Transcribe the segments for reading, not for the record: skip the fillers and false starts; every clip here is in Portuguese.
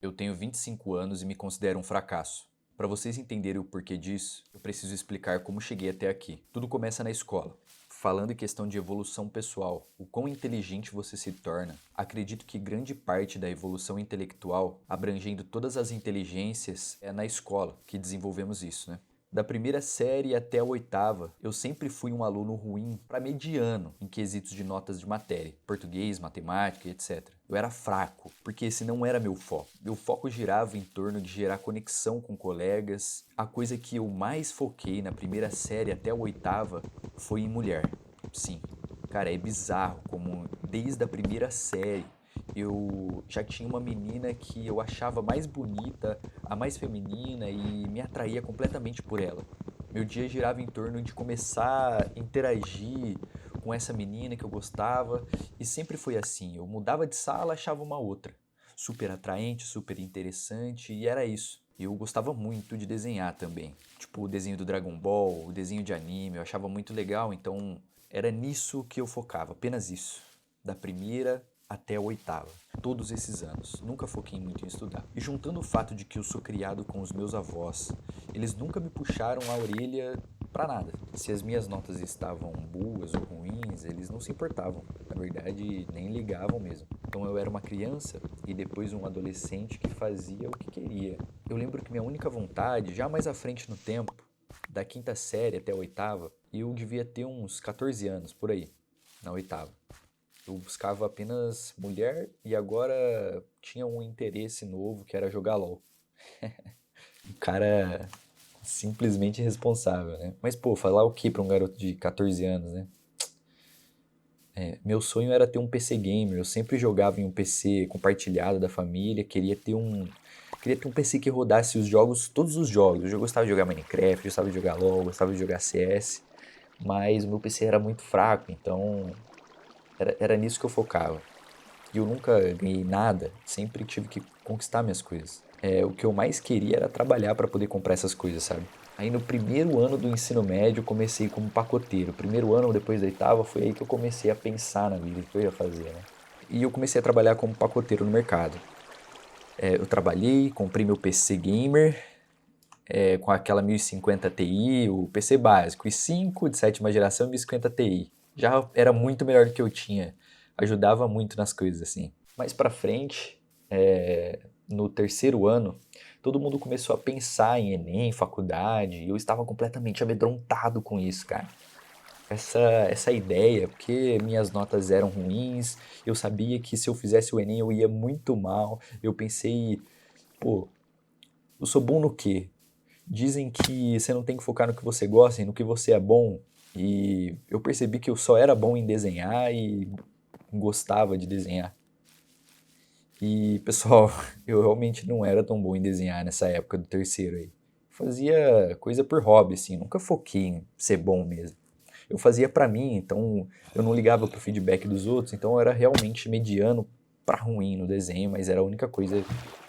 Eu tenho 25 anos e me considero um fracasso. Para vocês entenderem o porquê disso, eu preciso explicar como cheguei até aqui. Tudo começa na escola. Falando em questão de evolução pessoal, o quão inteligente você se torna, acredito que grande parte da evolução intelectual, abrangendo todas as inteligências, é na escola que desenvolvemos isso, né? Da primeira série até a oitava, eu sempre fui um aluno ruim para mediano em quesitos de notas de matéria, português, matemática e etc. Eu era fraco, porque esse não era meu foco. Meu foco girava em torno de gerar conexão com colegas. A coisa que eu mais foquei na primeira série até a oitava foi em mulher. Sim, cara, é bizarro como desde a primeira série eu já tinha uma menina que eu achava mais bonita, a mais feminina e me atraía completamente por ela. Meu dia girava em torno de começar a interagir com essa menina que eu gostava e sempre foi assim. Eu mudava de sala, achava uma outra. Super atraente, super interessante e era isso. Eu gostava muito de desenhar também. Tipo o desenho do Dragon Ball, o desenho de anime, eu achava muito legal, então era nisso que eu focava, apenas isso. Da primeira até a oitava. Todos esses anos. Nunca foquei muito em estudar. E juntando o fato de que eu sou criado com os meus avós, eles nunca me puxaram a orelha pra nada. Se as minhas notas estavam boas ou ruins, eles não se importavam. Na verdade, nem ligavam mesmo. Então eu era uma criança e depois um adolescente que fazia o que queria. Eu lembro que minha única vontade, já mais à frente no tempo, da quinta série até a oitava, eu devia ter uns 14 anos, por aí, na oitava. Eu buscava apenas mulher e agora tinha um interesse novo que era jogar LOL. Um cara simplesmente irresponsável, né? Mas pô, falar o que pra um garoto de 14 anos, né? Meu sonho era ter um PC gamer, eu sempre jogava em um PC compartilhado da família, queria ter um PC que rodasse os jogos, todos os jogos. Eu gostava de jogar Minecraft, gostava de jogar LoL, gostava de jogar CS, mas o meu PC era muito fraco, então era nisso que eu focava. E eu nunca ganhei nada, sempre tive que conquistar minhas coisas. O que eu mais queria era trabalhar para poder comprar essas coisas, sabe? Aí no primeiro ano do ensino médio eu comecei como pacoteiro. Primeiro ano depois da oitava foi aí que eu comecei a pensar na vida, o que eu ia fazer, né? E eu comecei a trabalhar como pacoteiro no mercado. Eu trabalhei, comprei meu PC gamer, com aquela 1050 Ti, o PC básico, i5 de sétima geração e 1050 Ti. Já era muito melhor do que eu tinha, ajudava muito nas coisas assim. Mais pra frente, no terceiro ano, todo mundo começou a pensar em Enem, faculdade, e eu estava completamente amedrontado com isso, cara. Essa ideia, porque minhas notas eram ruins, eu sabia que se eu fizesse o Enem eu ia muito mal. Eu pensei, pô, eu sou bom no quê? Dizem que você não tem que focar no que você gosta e no que você é bom. E eu percebi que eu só era bom em desenhar e gostava de desenhar. E, pessoal, eu realmente não era tão bom em desenhar nessa época do terceiro aí. Fazia coisa por hobby, assim, nunca foquei em ser bom mesmo. Eu fazia pra mim, então eu não ligava pro feedback dos outros, então eu era realmente mediano pra ruim no desenho, mas era a única coisa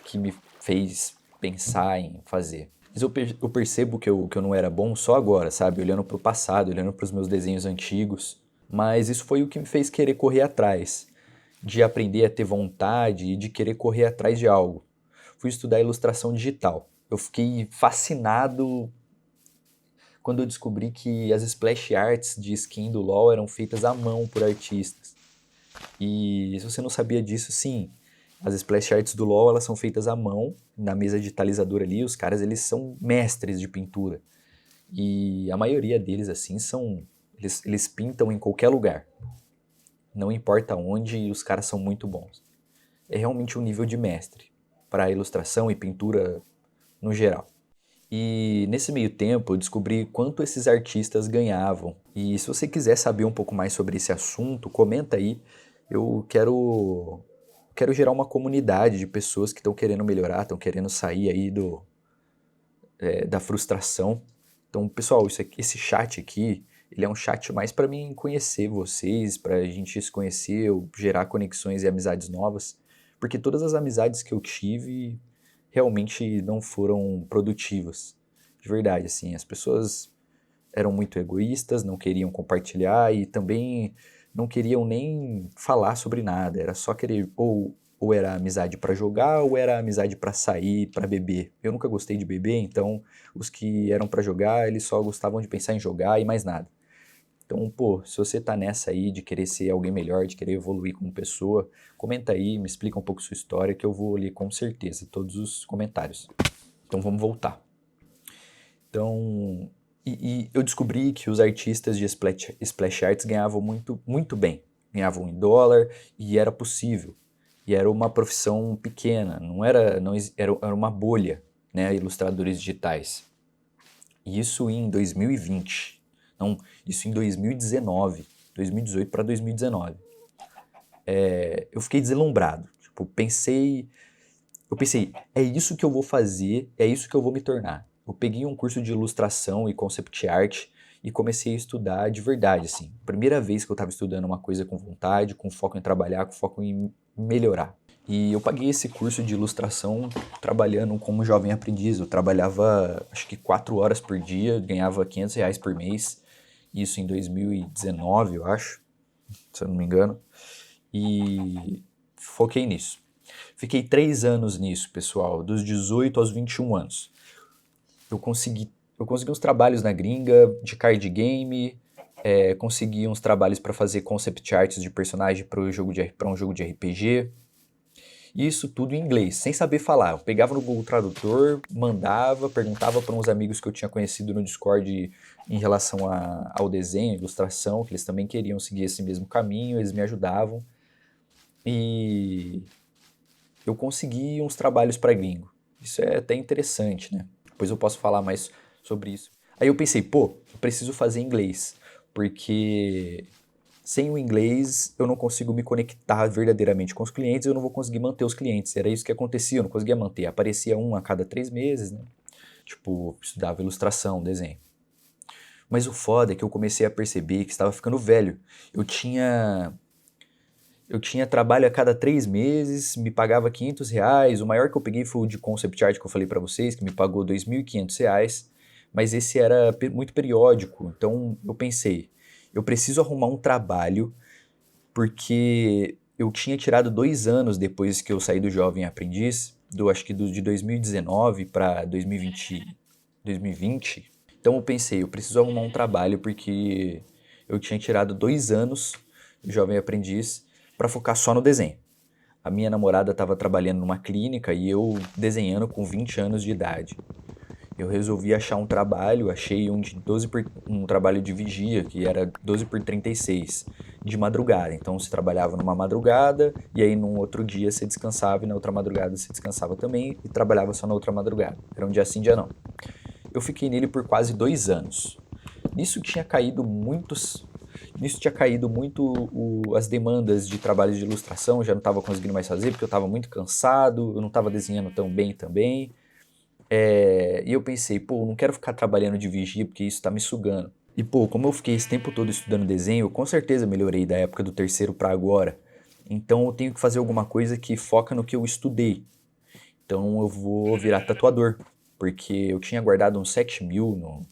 que me fez pensar em fazer. Mas eu percebo que eu não era bom só agora, sabe? Olhando pro passado, olhando pros meus desenhos antigos. Mas isso foi o que me fez querer correr atrás, de aprender a ter vontade e de querer correr atrás de algo. Fui estudar ilustração digital. Eu fiquei fascinado quando eu descobri que as splash arts de skin do LoL eram feitas à mão por artistas. E se você não sabia disso, sim, as splash arts do LoL elas são feitas à mão, na mesa digitalizadora ali, os caras eles são mestres de pintura. E a maioria deles, assim, eles pintam em qualquer lugar. Não importa onde, e os caras são muito bons. É realmente um nível de mestre para ilustração e pintura no geral. E nesse meio tempo eu descobri quanto esses artistas ganhavam. E se você quiser saber um pouco mais sobre esse assunto, comenta aí. Eu quero gerar uma comunidade de pessoas que estão querendo melhorar, estão querendo sair aí da frustração. Então, pessoal, esse chat aqui, ele é um chat mais para mim conhecer vocês, para a gente se conhecer, eu gerar conexões e amizades novas, porque todas as amizades que eu tive realmente não foram produtivas. De verdade, assim, as pessoas eram muito egoístas, não queriam compartilhar e também não queriam nem falar sobre nada, era só querer ou ou era amizade pra jogar, ou era amizade pra sair, pra beber. Eu nunca gostei de beber, então os que eram pra jogar, eles só gostavam de pensar em jogar e mais nada. Então, pô, se você tá nessa aí de querer ser alguém melhor, de querer evoluir como pessoa, comenta aí, me explica um pouco sua história que eu vou ler com certeza todos os comentários. Então vamos voltar. Então, e eu descobri que os artistas de splash arts ganhavam muito bem. Ganhavam em dólar e era possível. E era uma profissão pequena, era uma bolha, né, ilustradores digitais. E isso em 2020. Não, isso em 2019, 2018 para 2019. Eu fiquei deslumbrado. Tipo, eu pensei, é isso que eu vou fazer, é isso que eu vou me tornar. Eu peguei um curso de ilustração e concept art e comecei a estudar de verdade, assim. Primeira vez que eu estava estudando uma coisa com vontade, com foco em trabalhar, com foco em melhorar. E eu paguei esse curso de ilustração trabalhando como jovem aprendiz. Eu trabalhava, acho que 4 horas por dia, ganhava R$ 500 por mês. Isso em 2019, eu acho, se eu não me engano. E foquei nisso. Fiquei 3 anos nisso, pessoal, dos 18 aos 21 anos. Eu consegui uns trabalhos na gringa, de card game, consegui uns trabalhos para fazer concept arts de personagem para um jogo de RPG. E isso tudo em inglês, sem saber falar. Eu pegava no Google Tradutor, mandava, perguntava para uns amigos que eu tinha conhecido no Discord em relação ao desenho, ilustração, que eles também queriam seguir esse mesmo caminho, eles me ajudavam. E eu consegui uns trabalhos para gringo. Isso é até interessante, né? Depois eu posso falar mais sobre isso. Aí eu pensei, pô, eu preciso fazer inglês, porque sem o inglês eu não consigo me conectar verdadeiramente com os clientes, eu não vou conseguir manter os clientes. Era isso que acontecia, eu não conseguia manter. Aparecia um a cada 3 meses, né? Tipo, estudava ilustração, desenho. Mas o foda é que eu comecei a perceber que estava ficando velho. Eu tinha trabalho a cada 3 meses, me pagava R$ 500. O maior que eu peguei foi o de concept art que eu falei pra vocês, que me pagou R$ 2.500. Mas esse era muito periódico. Então eu pensei, eu preciso arrumar um trabalho, porque eu tinha tirado 2 anos depois que eu saí do Jovem Aprendiz, acho que de 2019 para 2020. Então eu pensei, eu preciso arrumar um trabalho porque eu tinha tirado 2 anos do Jovem Aprendiz para focar só no desenho. A minha namorada estava trabalhando numa clínica e eu desenhando com 20 anos de idade. Eu resolvi achar um trabalho, achei um trabalho de vigia, que era 12 por 36, de madrugada. Então você trabalhava numa madrugada, e aí num outro dia você descansava, e na outra madrugada você descansava também, e trabalhava só na outra madrugada. Era um dia sim, dia não. Eu fiquei nele por quase 2 anos. Nisso tinha caído muito as demandas de trabalhos de ilustração, eu já não estava conseguindo mais fazer, porque eu estava muito cansado, eu não estava desenhando tão bem também. E eu pensei, pô, eu não quero ficar trabalhando de vigia porque isso tá me sugando. E pô, como eu fiquei esse tempo todo estudando desenho, eu com certeza melhorei da época do terceiro pra agora. Então eu tenho que fazer alguma coisa que foca no que eu estudei. Então eu vou virar tatuador, porque eu tinha guardado uns 7 mil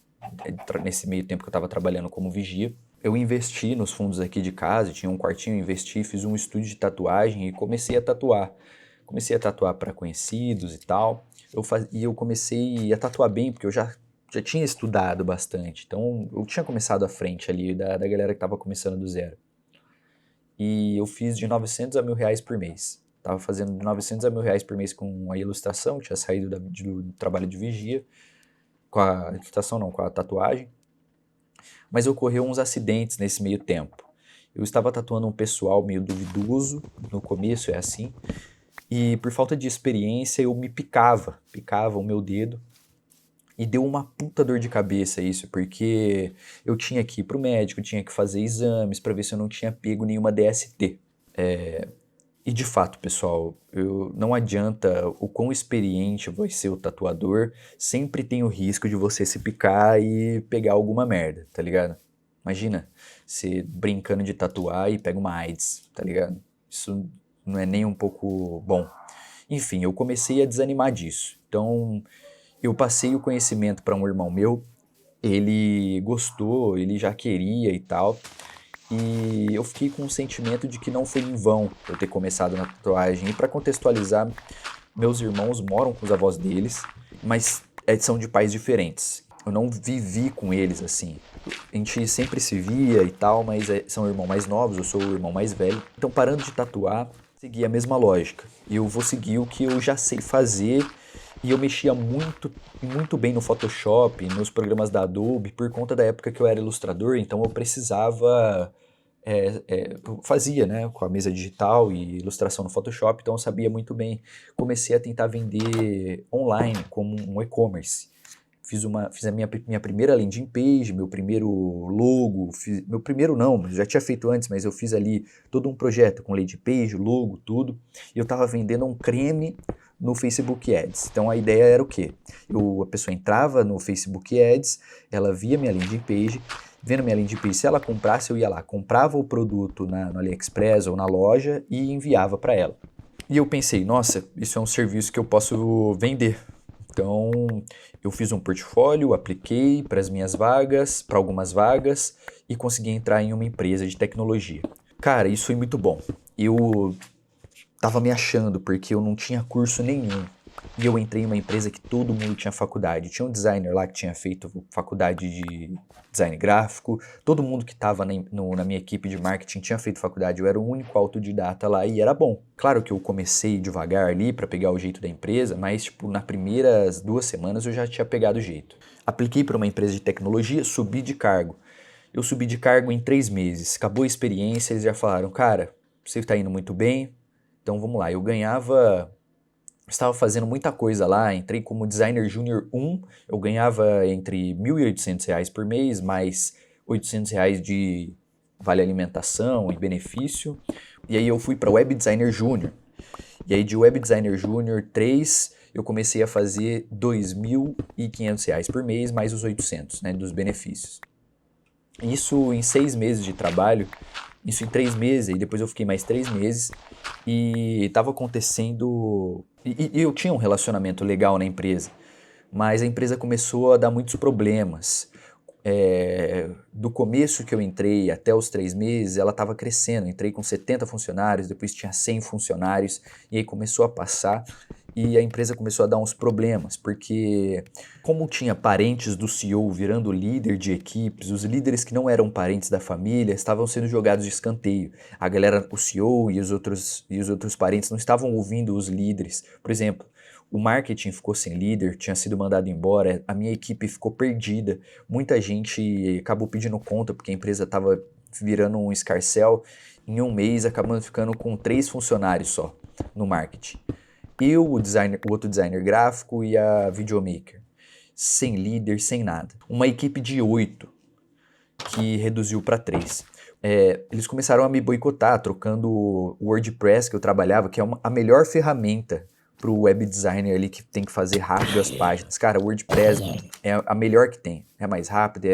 nesse meio tempo que eu tava trabalhando como vigia. Eu investi nos fundos aqui de casa, tinha um quartinho, investi, fiz um estúdio de tatuagem e comecei a tatuar. Comecei a tatuar para conhecidos e tal. E eu comecei a tatuar bem, porque eu já tinha estudado bastante. Então eu tinha começado à frente ali da galera que estava começando do zero. E eu fiz de 900 a R$ 1.000 por mês. Tava fazendo de 900 a R$ 1.000 por mês com a ilustração, tinha saído do trabalho de vigia, com a ilustração não, com a tatuagem. Mas ocorreu uns acidentes nesse meio tempo. Eu estava tatuando um pessoal meio duvidoso, no começo é assim, e por falta de experiência eu me picava o meu dedo, e deu uma puta dor de cabeça isso, porque eu tinha que ir pro médico, tinha que fazer exames para ver se eu não tinha pego nenhuma DST. E de fato, pessoal, não adianta o quão experiente vai ser o tatuador, sempre tem o risco de você se picar e pegar alguma merda, tá ligado? Imagina, você brincando de tatuar e pega uma AIDS, tá ligado? Isso não é nem um pouco bom. Enfim, eu comecei a desanimar disso. Então, eu passei o conhecimento para um irmão meu, ele gostou, ele já queria e tal. E eu fiquei com um sentimento de que não foi em vão eu ter começado na tatuagem. E para contextualizar, meus irmãos moram com os avós deles, mas são de pais diferentes. Eu não vivi com eles assim. A gente sempre se via e tal, mas são irmãos mais novos, eu sou o irmão mais velho. Então, parando de tatuar, segui a mesma lógica. Eu vou seguir o que eu já sei fazer e eu mexia muito bem no Photoshop, nos programas da Adobe, por conta da época que eu era ilustrador, então eu precisava eu fazia, né, com a mesa digital e ilustração no Photoshop, então eu sabia muito bem. Comecei a tentar vender online como um e-commerce. Fiz a minha primeira landing page, meu primeiro logo, meu primeiro não, já tinha feito antes, mas eu fiz ali todo um projeto com landing page, logo, tudo. E eu estava vendendo um creme no Facebook Ads. Então a ideia era o quê? A pessoa entrava no Facebook Ads, ela via minha landing page, vendo minha landing page, se ela comprasse, eu ia lá, comprava o produto no AliExpress ou na loja e enviava para ela. E eu pensei, nossa, isso é um serviço que eu posso vender. Então, eu fiz um portfólio, apliquei para as minhas vagas, para algumas vagas, e consegui entrar em uma empresa de tecnologia. Cara, isso foi muito bom. Eu tava me achando, porque eu não tinha curso nenhum. E eu entrei em uma empresa que todo mundo tinha faculdade. Tinha um designer lá que tinha feito faculdade de design gráfico. Todo mundo que estava na minha equipe de marketing tinha feito faculdade. Eu era o único autodidata lá e era bom. Claro que eu comecei devagar ali para pegar o jeito da empresa, mas tipo, nas primeiras 2 semanas eu já tinha pegado o jeito. Apliquei para uma empresa de tecnologia, subi de cargo. Eu subi de cargo em 3 meses. Acabou a experiência, eles já falaram, cara, você está indo muito bem, então vamos lá. Eu estava fazendo muita coisa lá, entrei como designer júnior 1, eu ganhava entre R$ 1.800 por mês, mais R$ 800 de vale alimentação e benefício. E aí eu fui para web designer júnior. E aí de web designer júnior 3, eu comecei a fazer R$ 2.500 por mês, mais os 800, né, dos benefícios. Isso em 6 meses de trabalho, isso em 3 meses, e depois eu fiquei mais 3 meses, e estava acontecendo... E eu tinha um relacionamento legal na empresa, mas a empresa começou a dar muitos problemas. Do começo que eu entrei até os 3 meses, ela estava crescendo. Entrei com 70 funcionários, depois tinha 100 funcionários, e aí começou a passar, e a empresa começou a dar uns problemas, porque como tinha parentes do CEO virando líder de equipes, os líderes que não eram parentes da família estavam sendo jogados de escanteio. A galera, o CEO e os outros parentes não estavam ouvindo os líderes. Por exemplo, o marketing ficou sem líder, tinha sido mandado embora, a minha equipe ficou perdida. Muita gente acabou pedindo conta porque a empresa estava virando um escarcéu. Em um mês, acabando ficando com 3 funcionários só no marketing. Eu, o outro designer gráfico e a videomaker. Sem líder, sem nada. Uma equipe de 8 que reduziu para 3. Eles começaram a me boicotar, trocando o WordPress que eu trabalhava, que é a melhor ferramenta para o web designer ali que tem que fazer rápido as páginas. Cara, o WordPress é a melhor que tem. É mais rápido,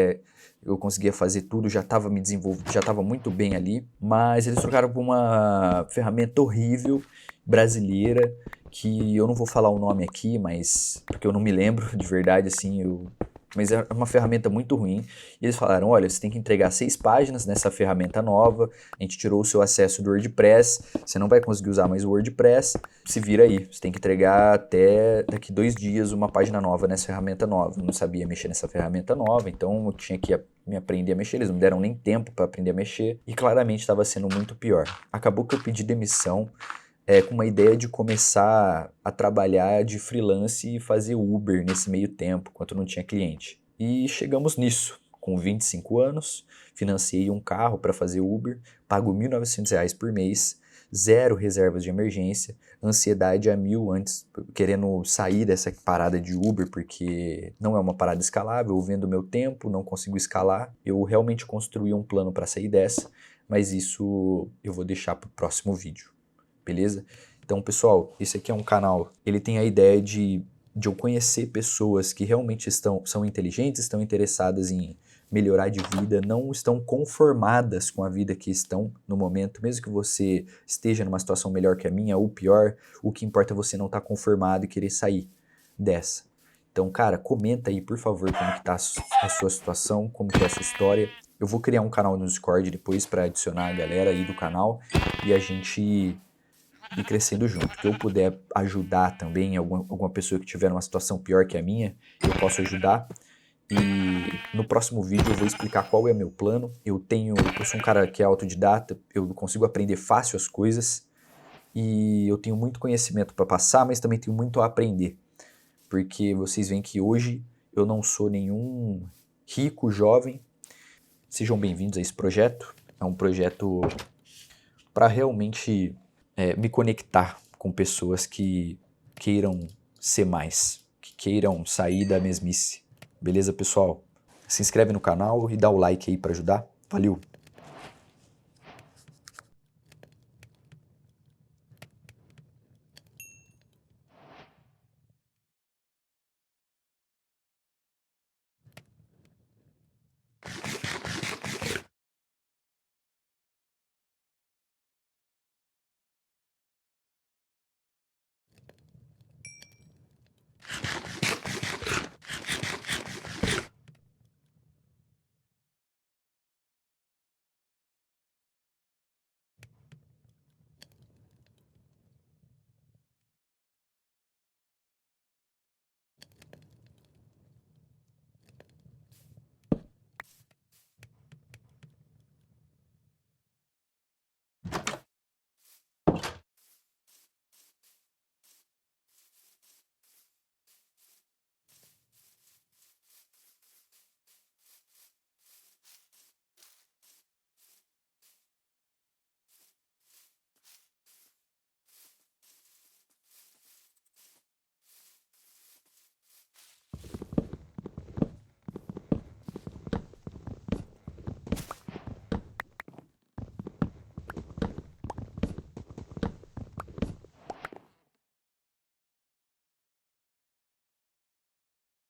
eu conseguia fazer tudo, já estava me desenvolvendo, já estava muito bem ali, mas eles trocaram por uma ferramenta horrível, brasileira, que eu não vou falar o nome aqui, mas porque eu não me lembro de verdade, assim, mas é uma ferramenta muito ruim. E eles falaram, olha, você tem que entregar 6 páginas nessa ferramenta nova, a gente tirou o seu acesso do WordPress, você não vai conseguir usar mais o WordPress, se vira aí, você tem que entregar até daqui 2 dias uma página nova nessa ferramenta nova. Eu não sabia mexer nessa ferramenta nova, então eu tinha que me aprender a mexer, eles não me deram nem tempo para aprender a mexer, e claramente estava sendo muito pior. Acabou que eu pedi demissão, com uma ideia de começar a trabalhar de freelance e fazer Uber nesse meio tempo, enquanto não tinha cliente. E chegamos nisso. Com 25 anos, financiei um carro para fazer Uber, pago R$ 1.900 por mês, 0 reservas de emergência, ansiedade a 1000 antes, querendo sair dessa parada de Uber, porque não é uma parada escalável, eu vendo meu tempo, não consigo escalar. Eu realmente construí um plano para sair dessa, mas isso eu vou deixar para o próximo vídeo. Beleza? Então, pessoal, esse aqui é um canal, ele tem a ideia de eu conhecer pessoas que realmente são inteligentes, estão interessadas em melhorar de vida, não estão conformadas com a vida que estão no momento, mesmo que você esteja numa situação melhor que a minha ou pior, o que importa é você não estar conformado e querer sair dessa. Então, cara, comenta aí, por favor, como que tá a sua situação, como que é a sua história. Eu vou criar um canal no Discord depois para adicionar a galera aí do canal e a gente ir crescendo junto. Que eu puder ajudar também alguma pessoa que tiver numa situação pior que a minha, eu posso ajudar. E no próximo vídeo eu vou explicar qual é meu plano. Eu sou um cara que é autodidata, eu consigo aprender fácil as coisas e eu tenho muito conhecimento para passar, mas também tenho muito a aprender. Porque vocês veem que hoje eu não sou nenhum rico jovem. Sejam bem-vindos a esse projeto. É um projeto para realmente me conectar com pessoas que queiram ser mais, que queiram sair da mesmice. Beleza, pessoal? Se inscreve no canal e dá o like aí para ajudar. Valeu!